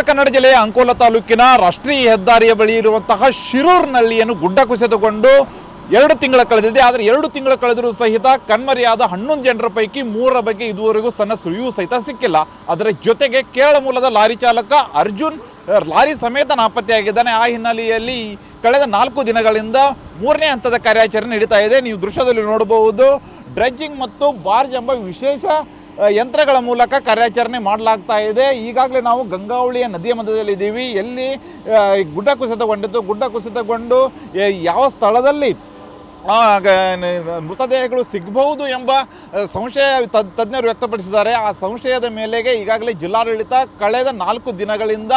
ಕನ್ನಡ ಜಿಲ್ಲೆಯ ಅಂಕೋಲ ತಾಲೂಕಿನ ರಾಷ್ಟ್ರೀಯ ಹೆದ್ದಾರಿಯ ಬಳಿ ಇರುವಂತಹ ಶಿರೂರಿನಹಳ್ಳಿಯನ್ನು ಗುಡ್ಡ ಕುಸಿತಗೊಂಡು 2 ತಿಂಗಳ ಕಳೆದಿದೆ. ಆದರೆ 2 ತಿಂಗಳ ಕಳೆದರೂ ಸಹಿತ ಕಣ್ಮರೆಯಾದ 11 ಜನರ ಪೈಕಿ 3 ಬಗ್ಗೆ ಇದುವರೆಗೂ ಸಣ್ಣ ಸುಳಿವು ಸಹಿತ ಸಿಕ್ಕಿಲ್ಲ. ಅದರ ಜೊತೆಗೆ ಕೇರಳ ಮೂಲದ ಲಾರಿ ಚಾಲಕ ಅರ್ಜುನ್ ಲಾರಿ ಸಮೇತ ನಾಪತ್ತೆಯಾಗಿದ್ದಾನೆ. ಆ ಹಿನ್ನೆಲೆಯಲ್ಲಿ ಕಳೆದ 4 ದಿನಗಳಿಂದ 3ನೇ ಹಂತದ ಕಾರ್ಯಾಚರಣೆ ನಡೀತಾ ಇದೆ. ನೀವು ದೃಶ್ಯದಲ್ಲಿ ನೋಡಬಹುದು, ಡ್ರೆಡ್ಜಿಂಗ್ ಮತ್ತು ಬಾರ್ಜ್ ಎಂಬ ವಿಶೇಷ ಯಂತ್ರಗಳ ಮೂಲಕ ಕಾರ್ಯಾಚರಣೆ ಮಾಡಲಾಗ್ತಾ ಇದೆ. ಈಗಾಗಲೇ ನಾವು ಗಂಗಾವಳಿಯ ನದಿಯ ಮಧ್ಯದಲ್ಲಿ ಇದ್ದೀವಿ. ಎಲ್ಲಿ ಗುಡ್ಡ ಕುಸಿತಗೊಂಡಿತ್ತು, ಗುಡ್ಡ ಕುಸಿತಗೊಂಡು ಯಾವ ಸ್ಥಳದಲ್ಲಿ ಮೃತದೇಹಗಳು ಸಿಗಬಹುದು ಎಂಬ ಸಂಶಯ ತಜ್ಞರು ವ್ಯಕ್ತಪಡಿಸಿದ್ದಾರೆ. ಆ ಸಂಶಯದ ಮೇಲೆಗೆ ಈಗಾಗಲೇ ಜಿಲ್ಲಾಡಳಿತ ಕಳೆದ 4 ದಿನಗಳಿಂದ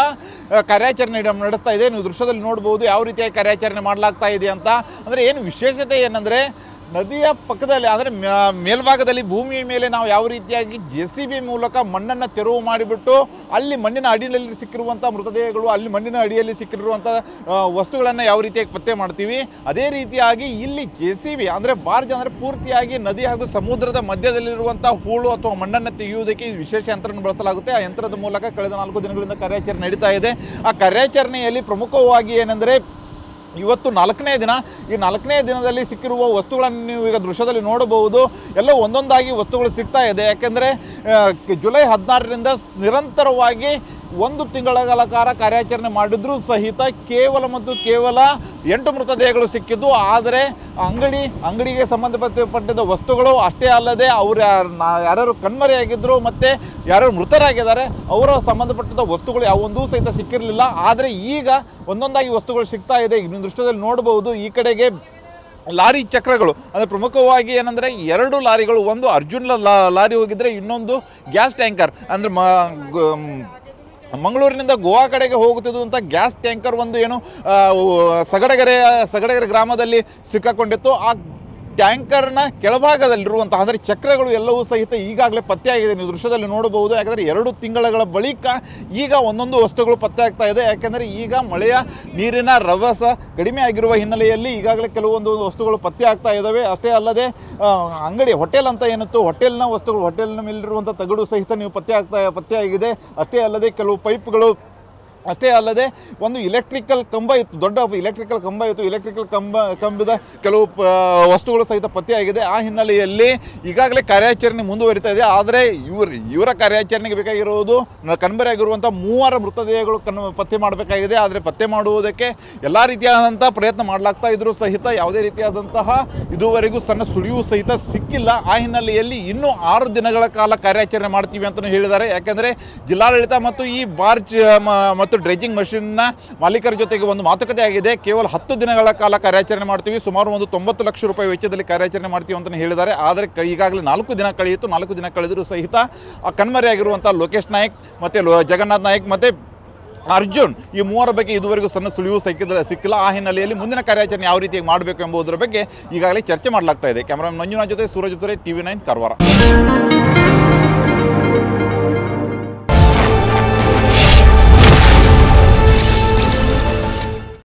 ಕಾರ್ಯಾಚರಣೆ ನಡೆಸ್ತಾ ಇದೆ. ನೀವು ದೃಶ್ಯದಲ್ಲಿ ನೋಡ್ಬೋದು ಯಾವ ರೀತಿಯಾಗಿ ಕಾರ್ಯಾಚರಣೆ ಮಾಡಲಾಗ್ತಾ ಇದೆ ಅಂತ. ಅಂದರೆ ಏನು ವಿಶೇಷತೆ ಏನಂದರೆ, ನದಿಯ ಪಕ್ಕದಲ್ಲಿ ಅಂದರೆ ಮೇಲ್ಭಾಗದಲ್ಲಿ ಭೂಮಿಯ ಮೇಲೆ ನಾವು ಯಾವ ರೀತಿಯಾಗಿ JCB ಮೂಲಕ ಮಣ್ಣನ್ನು ತೆರವು ಮಾಡಿಬಿಟ್ಟು ಅಲ್ಲಿ ಮಣ್ಣಿನ ಅಡಿಯಲ್ಲಿ ಸಿಕ್ಕಿರುವಂಥ ಮೃತದೇಹಗಳು, ಅಲ್ಲಿ ಮಣ್ಣಿನ ಅಡಿಯಲ್ಲಿ ಸಿಕ್ಕಿರುವಂಥ ವಸ್ತುಗಳನ್ನು ಯಾವ ರೀತಿಯಾಗಿ ಪತ್ತೆ ಮಾಡ್ತೀವಿ, ಅದೇ ರೀತಿಯಾಗಿ ಇಲ್ಲಿ JCB ಅಂದರೆ ಬಾರ್ಜ್ ಅಂದರೆ ಪೂರ್ತಿಯಾಗಿ ನದಿ ಹಾಗೂ ಸಮುದ್ರದ ಮಧ್ಯದಲ್ಲಿರುವಂಥ ಹೂಳು ಅಥವಾ ಮಣ್ಣನ್ನು ತೆಗೆಯುವುದಕ್ಕೆ ವಿಶೇಷ ಯಂತ್ರವನ್ನು ಬಳಸಲಾಗುತ್ತೆ. ಆ ಯಂತ್ರದ ಮೂಲಕ ಕಳೆದ 4 ದಿನಗಳಿಂದ ಕಾರ್ಯಾಚರಣೆ ನಡೀತಾ ಇದೆ. ಆ ಕಾರ್ಯಾಚರಣೆಯಲ್ಲಿ ಪ್ರಮುಖವಾಗಿ ಏನೆಂದರೆ, ಇವತ್ತು 4ನೇ ದಿನ. ಈ 4ನೇ ದಿನದಲ್ಲಿ ಸಿಕ್ಕಿರುವ ವಸ್ತುಗಳನ್ನು ನೀವು ಈಗ ದೃಶ್ಯದಲ್ಲಿ ನೋಡಬಹುದು. ಎಲ್ಲ ಒಂದೊಂದಾಗಿ ವಸ್ತುಗಳು ಸಿಗ್ತಾ ಇದೆ. ಯಾಕೆಂದರೆ ಜುಲೈ 16ರಿಂದ ನಿರಂತರವಾಗಿ 1 ತಿಂಗಳ ಕಾಲ ಕಾರ್ಯಾಚರಣೆ ಮಾಡಿದ್ರೂ ಸಹಿತ ಕೇವಲ 8 ಮೃತದೇಹಗಳು ಸಿಕ್ಕಿದ್ದು. ಆದರೆ ಅಂಗಡಿಗೆ ಸಂಬಂಧಪಟ್ಟಿದ್ದ ವಸ್ತುಗಳು ಅಷ್ಟೇ ಅಲ್ಲದೆ ಅವರು ಯಾರು ಕಣ್ಮರೆಯಾಗಿದ್ದರು ಮತ್ತು ಯಾರು ಮೃತರಾಗಿದ್ದಾರೆ ಅವರ ಸಂಬಂಧಪಟ್ಟಿದ್ದ ವಸ್ತುಗಳು ಯಾವೊಂದೂ ಸಹಿತ ಸಿಕ್ಕಿರಲಿಲ್ಲ. ಆದರೆ ಈಗ ಒಂದೊಂದಾಗಿ ವಸ್ತುಗಳು ಸಿಗ್ತಾ ಇದೆ. ಇನ್ನು ದೃಶ್ಯದಲ್ಲಿ ನೋಡಬಹುದು, ಈ ಕಡೆಗೆ ಲಾರಿ ಚಕ್ರಗಳು ಅಂದರೆ ಪ್ರಮುಖವಾಗಿ ಏನಂದರೆ 2 ಲಾರಿಗಳು, ಒಂದು ಅರ್ಜುನ್ ಲಾರಿ ಹೋಗಿದ್ರೆ, ಇನ್ನೊಂದು ಗ್ಯಾಸ್ ಟ್ಯಾಂಕರ್ ಅಂದರೆ ಮಂಗಳೂರಿನಿಂದ ಗೋವಾ ಕಡೆಗೆ ಹೋಗುತ್ತಿದ್ದಂಥ ಗ್ಯಾಸ್ ಟ್ಯಾಂಕರ್ ಒಂದು ಏನು ಸಗಡಗೆರೆ ಗ್ರಾಮದಲ್ಲಿ ಸಿಕ್ಕಾಕೊಂಡಿತ್ತು. ಆ ಟ್ಯಾಂಕರ್ನ ಕೆಳಭಾಗದಲ್ಲಿರುವಂತಹ ಅಂದರೆ ಚಕ್ರಗಳು ಎಲ್ಲವೂ ಸಹಿತ ಈಗಾಗಲೇ ಪತ್ತೆಯಾಗಿದೆ. ನೀವು ದೃಶ್ಯದಲ್ಲಿ ನೋಡಬಹುದು. ಯಾಕಂದರೆ 2 ತಿಂಗಳ ಬಳಿಕ ಈಗ ಒಂದೊಂದು ವಸ್ತುಗಳು ಪತ್ತೆ ಆಗ್ತಾ ಇದೆ. ಯಾಕೆಂದರೆ ಈಗ ಮಳೆಯ ನೀರಿನ ರಭಸ ಕಡಿಮೆ ಆಗಿರುವ ಹಿನ್ನೆಲೆಯಲ್ಲಿ ಈಗಾಗಲೇ ಕೆಲವೊಂದು ವಸ್ತುಗಳು ಪತ್ತೆ ಆಗ್ತಾ ಇದ್ದಾವೆ. ಅಷ್ಟೇ ಅಲ್ಲದೆ ಹೋಟೆಲ್ ಅಂತ ಏನಿತ್ತು, ಹೋಟೆಲ್ನ ವಸ್ತುಗಳು, ಹೋಟೆಲ್ನ ಮೇಲಿರುವಂಥ ತಗಡು ಸಹಿತ ನೀವು ಪತ್ತೆಯಾಗಿದೆ. ಅಷ್ಟೇ ಅಲ್ಲದೆ ಕೆಲವು ಪೈಪ್ಗಳು, ಅಷ್ಟೇ ಅಲ್ಲದೆ ಒಂದು ಇಲೆಕ್ಟ್ರಿಕಲ್ ಕಂಬ ಇತ್ತು, ದೊಡ್ಡ ಇಲೆಕ್ಟ್ರಿಕಲ್ ಕಂಬ ಇತ್ತು. ಇಲೆಕ್ಟ್ರಿಕಲ್ ಕಂಬದ ಕೆಲವು ವಸ್ತುಗಳು ಸಹಿತ ಪತ್ತೆಯಾಗಿದೆ. ಆ ಹಿನ್ನೆಲೆಯಲ್ಲಿ ಈಗಾಗಲೇ ಕಾರ್ಯಾಚರಣೆ ಮುಂದುವರಿತಾ ಇದೆ. ಆದರೆ ಇವರ ಕಾರ್ಯಾಚರಣೆಗೆ ಬೇಕಾಗಿರುವುದು ಕಣ್ಮರೆಯಾಗಿರುವಂಥ 3 ಮೃತದೇಹಗಳು ಪತ್ತೆ ಮಾಡಬೇಕಾಗಿದೆ. ಆದರೆ ಪತ್ತೆ ಮಾಡುವುದಕ್ಕೆ ಎಲ್ಲ ರೀತಿಯಾದಂಥ ಪ್ರಯತ್ನ ಮಾಡಲಾಗ್ತಾ ಇದ್ರೂ ಸಹಿತ ಯಾವುದೇ ರೀತಿಯಾದಂತಹ ಇದುವರೆಗೂ ಸಣ್ಣ ಸುಳಿವು ಸಹಿತ ಸಿಕ್ಕಿಲ್ಲ. ಆ ಹಿನ್ನೆಲೆಯಲ್ಲಿ ಇನ್ನೂ 6 ದಿನಗಳ ಕಾಲ ಕಾರ್ಯಾಚರಣೆ ಮಾಡ್ತೀವಿ ಅಂತಲೂ ಹೇಳಿದ್ದಾರೆ. ಯಾಕೆಂದರೆ ಜಿಲ್ಲಾಡಳಿತ ಮತ್ತು ಈ ಬಾರ್ಜ್ ಮತ್ತು ಡ್ರೆಡ್ಜಿಂಗ್ ಮಷಿನ್ನ ಮಾಲೀಕರ ಜೊತೆಗೆ ಒಂದು ಮಾತುಕತೆ ಆಗಿದೆ. ಕೇವಲ 10 ದಿನಗಳ ಕಾಲ ಕಾರ್ಯಾಚರಣೆ ಮಾಡ್ತೀವಿ, ಸುಮಾರು ಒಂದು 90 ಲಕ್ಷ ರೂಪಾಯಿ ವೆಚ್ಚದಲ್ಲಿ ಕಾರ್ಯಾಚರಣೆ ಮಾಡ್ತೀವಿ ಅಂತಲೇ ಹೇಳಿದ್ದಾರೆ. ಆದರೆ ಈಗಾಗಲೇ 4 ದಿನ ಕಳೆಯಿತು. 4 ದಿನ ಕಳೆದರೂ ಸಹಿತ ಆ ಕಣ್ಮರೆಯಾಗಿರುವಂಥ ಲೋಕೇಶ್ ನಾಯಕ್ ಮತ್ತು ಜಗನ್ನಾಥ್ ನಾಯಕ್ ಮತ್ತು ಅರ್ಜುನ್, ಈ 3 ಬಗ್ಗೆ ಇದುವರೆಗೂ ಸಣ್ಣ ಸುಳಿವು ಸಿಕ್ಕಿಲ್ಲ. ಆ ಹಿನ್ನೆಲೆಯಲ್ಲಿ ಮುಂದಿನ ಕಾರ್ಯಾಚರಣೆ ಯಾವ ರೀತಿಯಾಗಿ ಮಾಡಬೇಕು ಎಂಬುದರ ಬಗ್ಗೆ ಈಗಾಗಲೇ ಚರ್ಚೆ ಮಾಡಲಾಗ್ತಾ ಇದೆ. ಕ್ಯಾಮರಾಮನ್ ಮಂಜುನಾಥ್ ಜೊತೆ ಸೂರಜ್ ಜೊತೆ TV9 ಕಾರವಾರ.